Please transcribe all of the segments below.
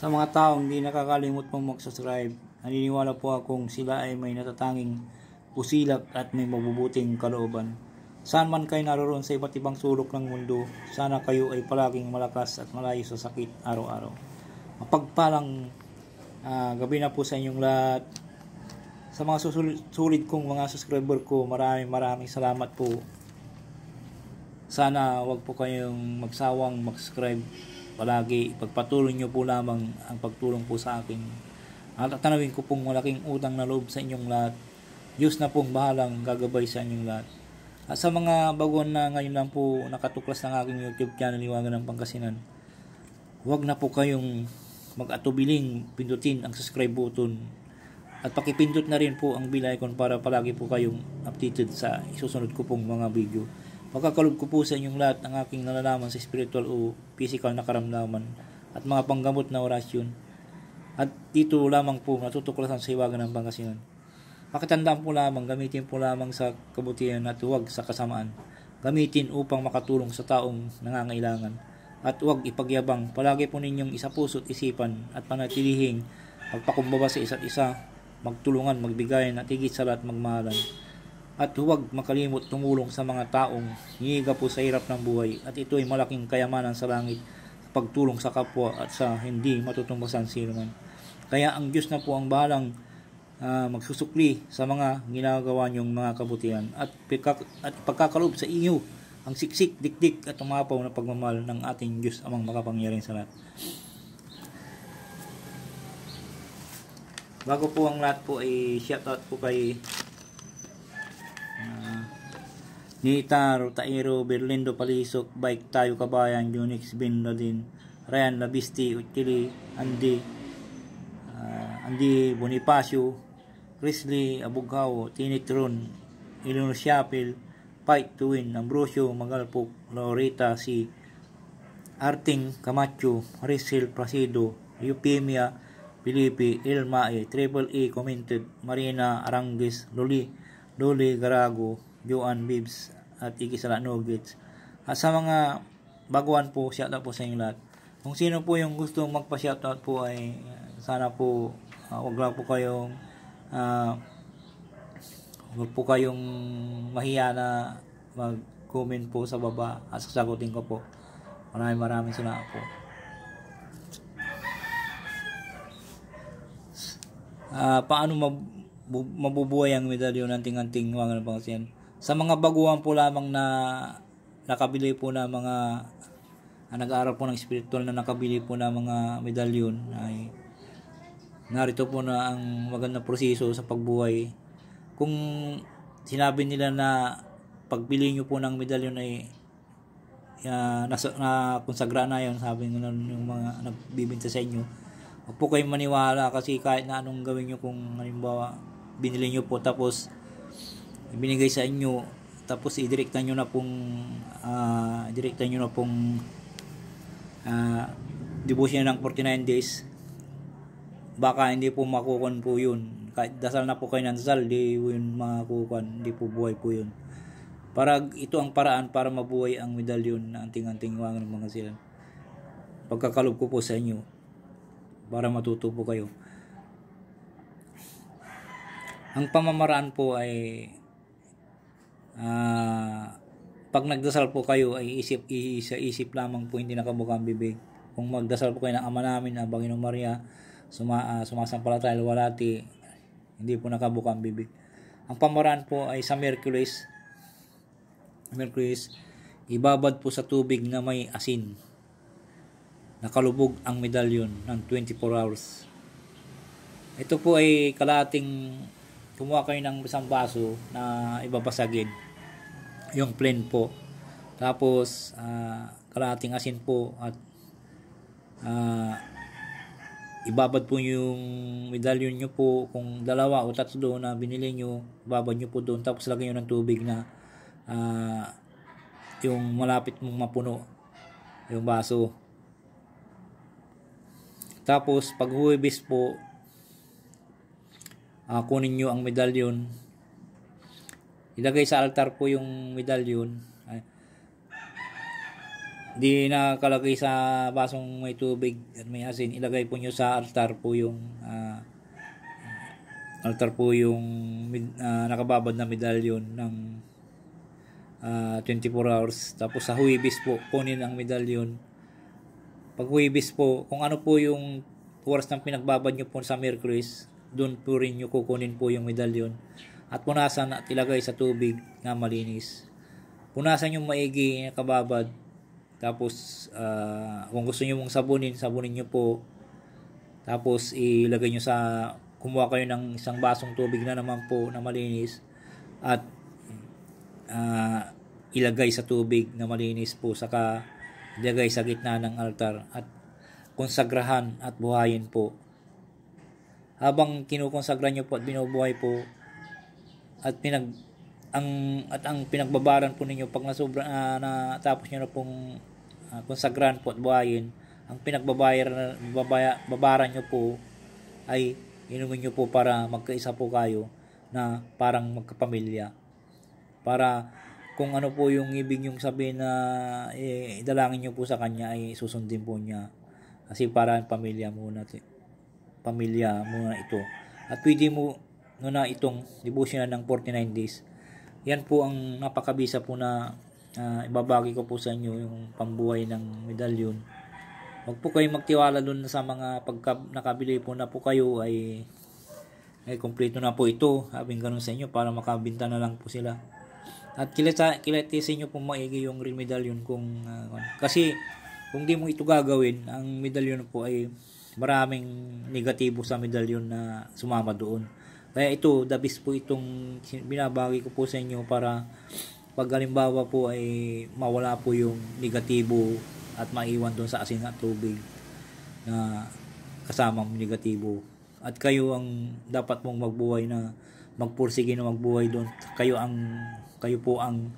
Sa mga taong hindi nakakalimot pong mag-subscribe, naniniwala po akong sila ay may natatanging pusilak at may mabubuting kalooban. Saan man kayo naroon sa iba't ibang sulok ng mundo, sana kayo ay palaging malakas at malayo sa sakit araw-araw. Mapagpalang gabi na po sa inyong lahat. Sa mga sulit kong mga subscriber ko, maraming salamat po. Sana wag po kayong magsawang mag-subscribe palagi. Pagpatuloy nyo po lamang ang pagtulong po sa akin. At tatanawin ko pong malaking utang na loob sa inyong lahat. Diyos na pong bahalang gagabay sa inyong lahat. At sa mga baguhan na ngayon lang po nakatuklas ng aking YouTube channel, Liwanag ng Pangasinan, wag na po kayong mag-atubiling pindutin ang subscribe button. At pakipindot na rin po ang bell icon para palagi po kayong updated sa isusunod ko pong mga video. Pagkakalob ko po sa inyong lahat ang aking nalalaman sa spiritual o physical na karamdaman at mga panggamot na orasyon. At dito lamang po natutuklasan sa Hiwaga ng Pangasinan. Pakitandaan po lamang, gamitin po lamang sa kabutihan at huwag sa kasamaan. Gamitin upang makatulong sa taong nangangailangan. At huwag ipagyabang, palagi po ninyong isapuso't isipan at panatilihing magpakumbaba sa isa't isa, magtulungan, magbigayan at higit sa lahat magmahalan. At huwag makalimot tumulong sa mga taong hinihiga po sa hirap ng buhay, at ito ay malaking kayamanan sa langit sa pagtulong sa kapwa at sa hindi matutumbasan sino man. Kaya ang Diyos na po ang bahalang magsusukli sa mga ginagawa niyong mga kabutihan at pagkakalob sa inyo ang siksik, dikdik at umapaw na pagmamahal ng ating Diyos amang makapangyarihan sa lahat. Bago po ang lahat po ay shoutout po kay Nita Rotairo, Berlindo Palisok, Bike Tayo Kabayan, Unix Bin Ladin, Ryan Labisti, Uchili, Andy Bonifacio, Chrisley Abugao, Tinitron, Eleanor Shapil, Fight to Win, Ambrosio Magalpok, Laurita C, Arting Camacho, Maricel Placido, Eupemia Filipe, Ilma E, Triple E Commented, Marina Arangues, Loli Garago, Joan Bibs at Ikisala Nuggets. At sa mga baguhan po, shoutout po sa inyo lahat. Kung sino po yung gusto magpa-shoutout po ay sana po wag lang po kayong mahiya na mag-comment po sa baba at sasagutin ko po. Maraming salamat po. Paano mabubuhay ang medalyon ng Anting-Anting Hiwaga ng Pangasinan? Sa mga baguhan po lamang na nakabili po na mga nag-aaral po ng spiritual na nakabili po na mga medalyon, ay narito po na ang magandang proseso sa pagbuhay. Kung sinabi nila na pagbili nyo po ng medalyon ay konsagra na yun, sabi nila yung mga nagbibinta sa inyo, huwag po kayong maniwala, kasi kahit na anong gawin nyo, kung halimbawa binili nyo po tapos ibinigay sa inyo, tapos idirekta nyo na pong devotion ng 49 days, baka hindi po makukuha po yun. Kahit dasal na po kayo ng dasal, di yun makukuha, hindi po buhay po yun. Ito ang paraan para mabuhay ang medalyon na Anting-Anting Hiwaga ng Pangasinan. Pagkakalob ko po sa inyo para matuto po kayo. Ang pamamaraan po ay pag nagdasal po kayo ay isip lamang po, hindi nakabukang bibig. Kung magdasal po kayo ng Ama namin na Panginoong Maria, sumasampalataya walati, hindi po nakabukang bibig. Ang pamamaraan po ay sa Merkulis, ibabad po sa tubig na may asin, nakalubog ang medalyon ng 24 hours. Ito po ay kalating, kumuha kayo ng isang baso na ibabasagin yung plain po, tapos kalating asin po, at ibabad po yung medalyon nyo po. Kung 2 o 3 na binili nyo, ibabad nyo po doon, tapos lagyan nyo ng tubig na yung malapit mong mapuno yung baso. Tapos pag huwebes po, kunin nyo ang medalyon, ilagay sa altar po yung medalyon, di nakalagay sa basong may tubig at may asin, ilagay po nyo sa altar po yung nakababad na medalyon ng 24 hours. Tapos sa Huwebes po, kunin ang medalyon. Pag Huwebes po, kung ano po yung oras ng pinagbabad nyo po sa Merkulis, doon po rin nyo kukunin po yung medalyon. At punasan at ilagay sa tubig na malinis. Punasan yung maigi, nakababad. Tapos, kung gusto nyo mong sabunin nyo po. Tapos, ilagay nyo kumuha kayo ng isang basong tubig na naman po na malinis. At, ilagay sa tubig na malinis po. Saka, ilagay sa gitna ng altar. At, konsagrahan at buhayin po. Habang kinukonsagran nyo po at binubuhay po, at ang pinagbabaran po ninyo pag natapos nyo na pong konsagran po at buhayin, ang pinagbabaran nyo po ay inumin nyo po para magkaisa po kayo na parang magkapamilya. Para kung ano po yung ibig nyong sabihin na idalangin nyo po sa kanya ay susundin po niya. Kasi parang pamilya muna ito. At pwede mo na itong devotion ng 49 days. Yan po ang napakabisa po na ibabagi ko po sa inyo yung pambuhay ng medalyon. Huwag po kayong magtiwala dun sa mga nakabili po na po kayo ay kompleto na po ito. Sabing ganun sa inyo para makabinta na lang po sila. At kilatisin nyo po maigi yung real medalyon kasi kung di mo ito gagawin, ang medalyon po ay maraming negatibo sa medalyon na sumama doon. Kaya ito, the best po itong binabagi ko po sa inyo para pag halimbawa po ay mawala po yung negatibo at maiwan doon sa asin at tubig na kasamang negatibo. At kayo ang dapat mong magbuhay na magpursige na magbuhay doon. Kayo po ang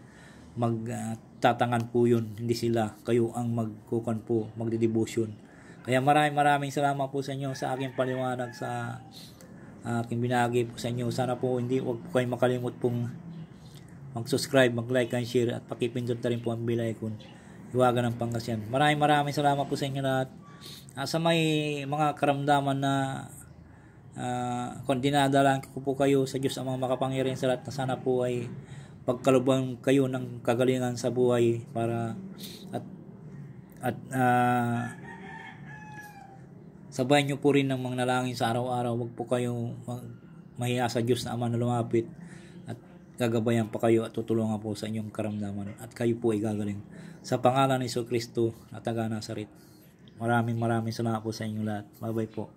magtatangan po yun, hindi sila. Kayo ang magkukan po, magdedebosyon. Kaya maraming salamat po sa inyo sa aking paliwanag sa aking binahagi po sa inyo. Sana po wag po kayong makalimot pong mag-subscribe, mag-like and share at pakipindot na rin po ang bell icon. Iwagan ng Pangasinan. Maraming salamat po sa inyo lahat. Sa may mga karamdaman na kung dinadalaan ko po kayo sa Diyos ang mga makapangyarihan sa lahat, na sana po ay pagkalubang kayo ng kagalingan sa buhay para at sabayan nyo po rin ng mga nalangin sa araw-araw. Huwag po kayong mahiya sa Diyos na Ama na lumapit at gagabayan pa kayo at tutulungan po sa inyong karamdaman at kayo po ay gagaling. Sa pangalan ni Jesucristo na taga Nazaret. Maraming salamat po sa inyong lahat. Bye-bye po.